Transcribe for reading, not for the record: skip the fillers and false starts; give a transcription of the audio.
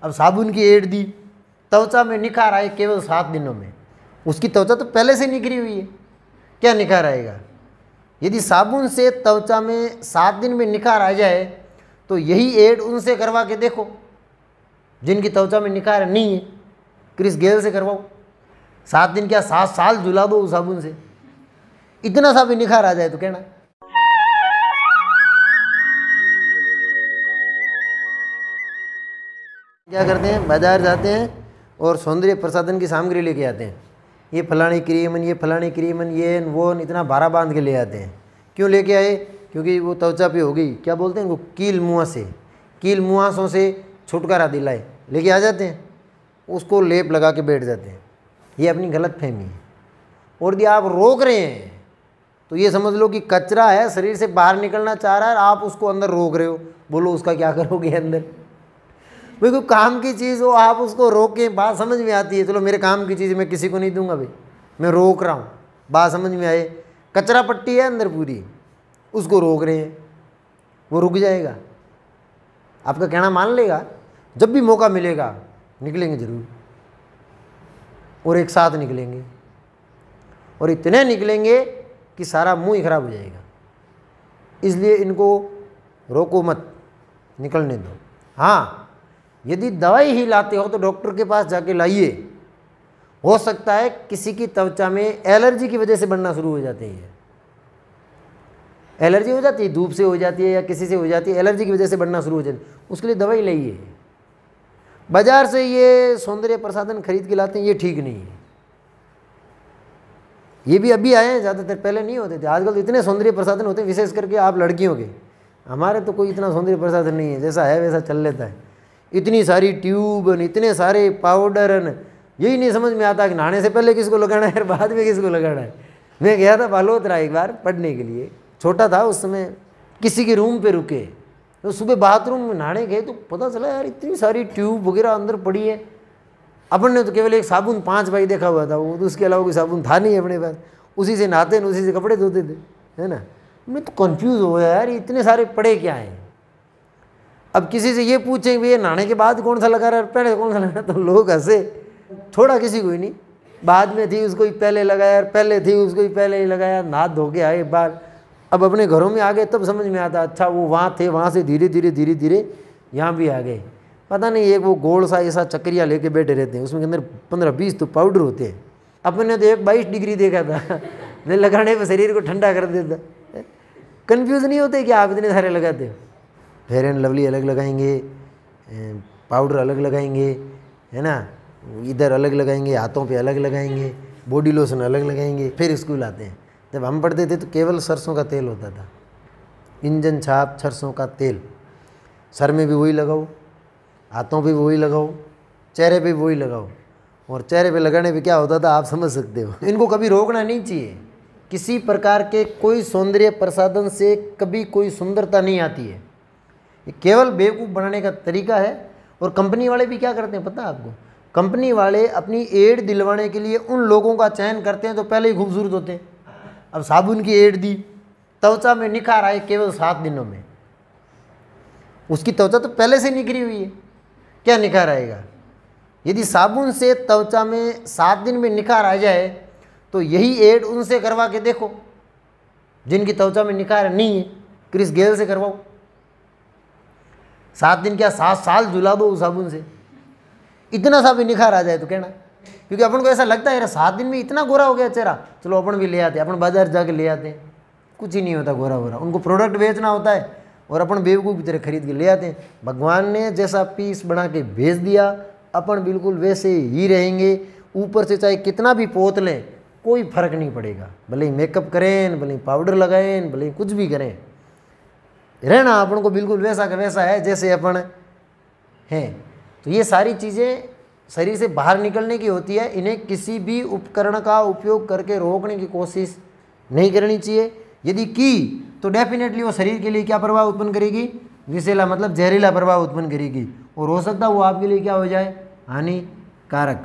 अब साबुन की एड दी, त्वचा में निखार आए केवल 7 दिनों में। उसकी त्वचा तो पहले से निखरी हुई है, क्या निखार आएगा? यदि साबुन से त्वचा में 7 दिन में निखार आ जाए तो यही एड उनसे करवा के देखो जिनकी त्वचा में निखार नहीं है। क्रिस गेल से करवाओ, 7 दिन क्या 7 साल धुला दो उस साबुन से, इतना सा भी निखार आ जाए तो कहना। क्या करते हैं, बाजार जाते हैं और सौंदर्य प्रसाधन की सामग्री लेके आते हैं। ये फलानी क्रीमन, ये फलानी क्रीमन, ये वो इतना भारा बांध के ले आते हैं। क्यों लेके आए? क्योंकि वो त्वचा पे हो गई, क्या बोलते हैं वो, कील मुँह से, कील मुँहासों से छुटकारा दिलाए, लेके आ जाते हैं, उसको लेप लगा के बैठ जाते हैं। ये अपनी गलत फहमी है। और यदि आप रोक रहे हैं तो ये समझ लो कि कचरा है, शरीर से बाहर निकलना चाह रहा है, आप उसको अंदर रोक रहे हो। बोलो उसका क्या करोगे अंदर? भाई कोई काम की चीज़ हो, आप उसको रोकें, बात समझ में आती है। चलो मेरे काम की चीज़ मैं किसी को नहीं दूंगा भाई, मैं रोक रहा हूँ, बात समझ में आए। कचरा पट्टी है अंदर पूरी, उसको रोक रहे हैं, वो रुक जाएगा, आपका कहना मान लेगा। जब भी मौका मिलेगा निकलेंगे जरूर, और एक साथ निकलेंगे, और इतने निकलेंगे कि सारा मुंह ही खराब हो जाएगा। इसलिए इनको रोको मत, निकलने दो। हाँ, यदि दवाई ही लाते हो तो डॉक्टर के पास जाके लाइए। हो सकता है किसी की त्वचा में एलर्जी की वजह से बनना शुरू हो जाते हैं, एलर्जी हो जाती है, धूप से हो जाती है या किसी से हो जाती है, एलर्जी की वजह से बनना शुरू हो जाती है, उसके लिए दवाई लाइए। बाजार से ये सौंदर्य प्रसाधन खरीद के लाते हैं, ये ठीक नहीं है। ये भी अभी आए हैं, ज़्यादातर पहले नहीं होते थे। आजकल तो इतने सौंदर्य प्रसाधन होते हैं, विशेष करके आप लड़कियों के। हमारे तो कोई इतना सौंदर्य प्रसाधन नहीं है, जैसा है वैसा चल लेता है। इतनी सारी ट्यूब, इतने सारे पाउडर, यही नहीं समझ में आता कि नहाने से पहले किसको लगाना है, बाद में किसको लगाना है। मैं गया था बालोतरा एक बार पढ़ने के लिए, छोटा था उस समय, किसी के रूम पे रुके तो सुबह बाथरूम में नहाने गए तो पता चला यार इतनी सारी ट्यूब वगैरह अंदर पड़ी है। अपन ने तो केवल एक साबुन 5 बाई देखा हुआ था, वो तो उसके अलावा कोई साबुन था नहीं अपने पास, उसी से नहाते, उसी से कपड़े धोते थे, है ना। मैं तो कंफ्यूज हो गया यार, इतने सारे पड़े क्या हैं। अब किसी से ये पूछें भैया नहाने के बाद कौन सा लगा रहा है, पहले कौन सा लगा, तो लोग हंसे, छोड़ा किसी को ही नहीं। बाद में थी उसको ही पहले लगाया, पहले थी उसको ही पहले ही लगाया, नहा धो के आए बार। अब अपने घरों में आ गए तब समझ में आता, अच्छा वो वहाँ थे, वहाँ से धीरे धीरे यहाँ भी आ गए। पता नहीं, एक वो गोल सा ऐसा चक्रिया लेके बैठे रहते हैं, उसमें के अंदर 15-20 तो पाउडर होते हैं। अपने तो एक 22 डिग्री देखा था, मैं लगाने पर शरीर को ठंडा कर देता। कन्फ्यूज़ नहीं होते कि आप इतने सारे लगाते हो। फेयर एंड लवली अलग लगाएंगे, पाउडर अलग लगाएंगे, है ना, इधर अलग लगाएंगे, हाथों पे अलग लगाएंगे, बॉडी लोशन अलग लगाएंगे। फिर स्कूल आते हैं। जब हम पढ़ते थे तो केवल सरसों का तेल होता था, इंजन छाप सरसों का तेल। सर में भी वही लगाओ, हाथों पे भी वही लगाओ, चेहरे पे भी वही लगाओ। और चेहरे पे लगाने पे क्या होता था आप समझ सकते हो। इनको कभी रोकना नहीं चाहिए। किसी प्रकार के कोई सौंदर्य प्रसाधन से कभी कोई सुंदरता नहीं आती है, ये केवल बेवकूफ़ बनाने का तरीका है। और कंपनी वाले भी क्या करते हैं पता है आपको? कंपनी वाले अपनी एड दिलवाने के लिए उन लोगों का चयन करते हैं तो पहले ही खूबसूरत होते हैं। अब साबुन की एड दी, त्वचा में निखार आए केवल 7 दिनों में। उसकी त्वचा तो पहले से निखरी हुई है, क्या निखार आएगा? यदि साबुन से त्वचा में 7 दिन में निखार आ जाए तो यही एड उनसे करवा के देखो जिनकी त्वचा में निखार नहीं है। क्रिस गेल से करवाओ, 7 दिन क्या 7 साल धुला दो उस साबुन से, इतना सा भी निखार आ जाए तो कहना। क्योंकि अपन को ऐसा लगता है यार 7 दिन में इतना गोरा हो गया चेहरा, चलो अपन भी ले आते हैं, अपन बाजार जाके ले आते हैं। कुछ ही नहीं होता गोरा गोरा, उनको प्रोडक्ट बेचना होता है और अपन बेवकूफ़ की तरह खरीद के ले आते हैं। भगवान ने जैसा पीस बना के भेज दिया, अपन बिल्कुल वैसे ही रहेंगे। ऊपर से चाहे कितना भी पोत लें कोई फर्क नहीं पड़ेगा, भले ही मेकअप करें, भले ही पाउडर लगाएं, भले ही कुछ भी करें, रहना अपन को बिल्कुल वैसा का वैसा है जैसे अपन हैं। तो ये सारी चीज़ें शरीर से बाहर निकलने की होती है, इन्हें किसी भी उपकरण का उपयोग करके रोकने की कोशिश नहीं करनी चाहिए। यदि की तो डेफिनेटली वो शरीर के लिए क्या प्रभाव उत्पन्न करेगी? विषैला मतलब जहरीला प्रभाव उत्पन्न करेगी, और हो सकता है वो आपके लिए क्या हो जाए? हानिकारक।